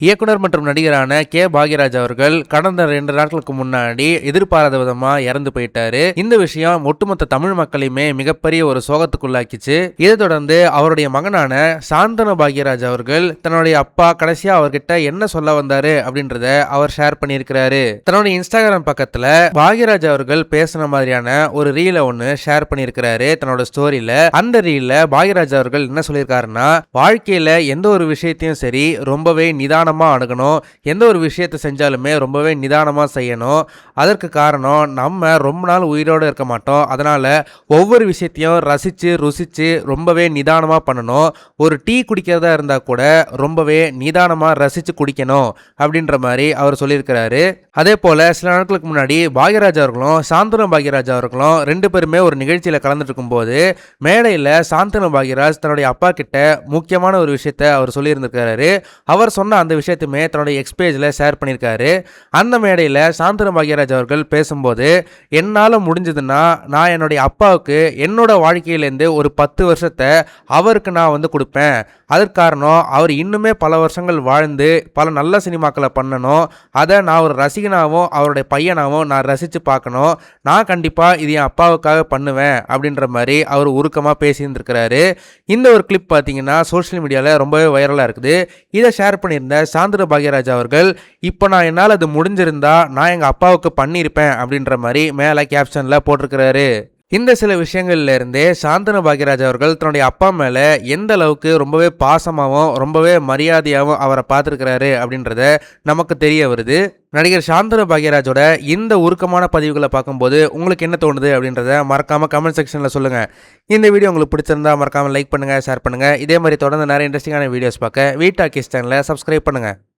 இயக்குனர் மற்றும் நடிகரான கே பாக்யராஜ் அவர்கள் கடந்த 2 நாட்களுக்கு முன்னாடி எதிர்பாராத விதமா இறந்து போயிட்டாரு. இந்த விஷயம் ஒட்டுமொத்த தமிழ் மக்களையுமே மிகப்பெரிய ஒரு சோகத்துக்குள்ளாக்கிச்சு. இதை தொடர்ந்து அவருடைய மகனான சாந்தனு பாக்யராஜ் அவர்கள் தன்னுடைய அப்பா கடைசியா அவர்கிட்ட என்ன சொல்ல வந்தாரு அப்படின்றத அவர் ஷேர் பண்ணியிருக்கிறாரு. தன்னுடைய இன்ஸ்டாகிராம் பக்கத்துல பாக்யராஜ் அவர்கள் பேசின மாதிரியான ஒரு ரீலை ஒன்னு ஷேர் பண்ணியிருக்கிறாரு தன்னோட ஸ்டோரியில. அந்த ரீல்ல பாக்யராஜ் அவர்கள் என்ன சொல்லியிருக்காருன்னா, வாழ்க்கையில எந்த ஒரு விஷயத்தையும் சரி ரொம்பவே நிதானமா அணுகணும். எந்த ஒரு விஷயத்தை செஞ்சாலுமே ரொம்பவே நிதானமா செய்யணும். அதற்கு காரணம் நம்ம ரொம்ப நாள் உயிரோடு இருக்க மாட்டோம். அதனால ஒவ்வொரு விஷயத்தையும் ரசிச்சு ருசிச்சு ரொம்பவே நிதானமா பண்ணணும். ஒரு டீ குடிக்கிறதா இருந்தா கூட ரொம்பவே நிதானமா ரசிச்சு குடிக்கணும் அப்படின்ற மாதிரி அவர் சொல்லியிருக்கிறாரு. அதே போல சில நாட்களுக்கு முன்னாடி பாக்யராஜ் அவர்களும் சாந்தனு பாக்யராஜ் அவர்களும் 2 பேருமே ஒரு நிகழ்ச்சியில கலந்துட்டு இருக்கும்போது மேடையில் சாந்தனு பாக்யராஜ் தன்னுடைய அப்பா கிட்ட முக்கியமான ஒரு விஷயத்த அவர் சொல்லியிருந்திருக்காரு. அவர் சொன்ன அந்த விஷயத்தையுமே தன்னுடைய எக்ஸ் பேஜில் ஷேர் பண்ணியிருக்காரு. அந்த மேடையில் சாந்தனு பாக்யராஜ் அவர்கள் பேசும்போது, என்னால் முடிஞ்சதுன்னா நான் என்னுடைய அப்பாவுக்கு என்னோட வாழ்க்கையிலேருந்து ஒரு 10 வருஷத்தை அவருக்கு நான் கொடுப்பேன். அதற்கு காரணம் அவர் இன்னுமே பல வருஷங்கள் வாழ்ந்து பல நல்ல சினிமாக்களை பண்ணணும். அதை நான் ஒரு ரசிகனாகவும் அவருடைய பையனாகவும் நான் ரசித்து பார்க்கணும். நான் கண்டிப்பாக இது என் அப்பாவுக்காக பண்ணுவேன் அப்படின்ற மாதிரி அவர் உருக்கமாக பேசியிருந்திருக்கிறாரு. இந்த ஒரு கிளிப் பார்த்தீங்கன்னா சோஷியல் மீடியாவில் ரொம்பவே வைரலாக இருக்குது. இதை ஷேர் பண்ணியிருந்த சாந்தனு பாக்யராஜ் அவர்கள், இப்போ நான் என்னால் அது முடிஞ்சிருந்தா நான் எங்கள் அப்பாவுக்கு பண்ணியிருப்பேன் அப்படின்ற மாதிரி மேலே கேப்ஷனில் போட்டிருக்கிறாரு. இந்த சில விஷயங்கள்ல இருந்தே சாந்தனு பாக்யராஜ் அவர்கள் தன்னுடைய அப்பா மேல எந்த அளவுக்கு ரொம்பவே பாசமாகவும் ரொம்பவே மரியாதையாகவும் அவரை பார்த்துருக்கிறாரு அப்படின்றத நமக்கு தெரிய வருது. நடிகர் சாந்தனு பாக்யராஜோட இந்த உருக்கமான பதிவுகளை பார்க்கும்போது உங்களுக்கு என்ன தோணுது அப்படின்றத மறக்காம கமெண்ட் செக்ஷன்ல சொல்லுங்க. இந்த வீடியோ உங்களுக்கு பிடிச்சிருந்தா மறக்காம லைக் பண்ணுங்க, ஷேர் பண்ணுங்க. இதே மாதிரி தொடர்ந்து நிறைய இன்ட்ரெஸ்டிங்கான வீடியோஸ் பார்க்க வீ டாக்கீஸ் சேனலை சப்ஸ்கிரைப் பண்ணுங்க.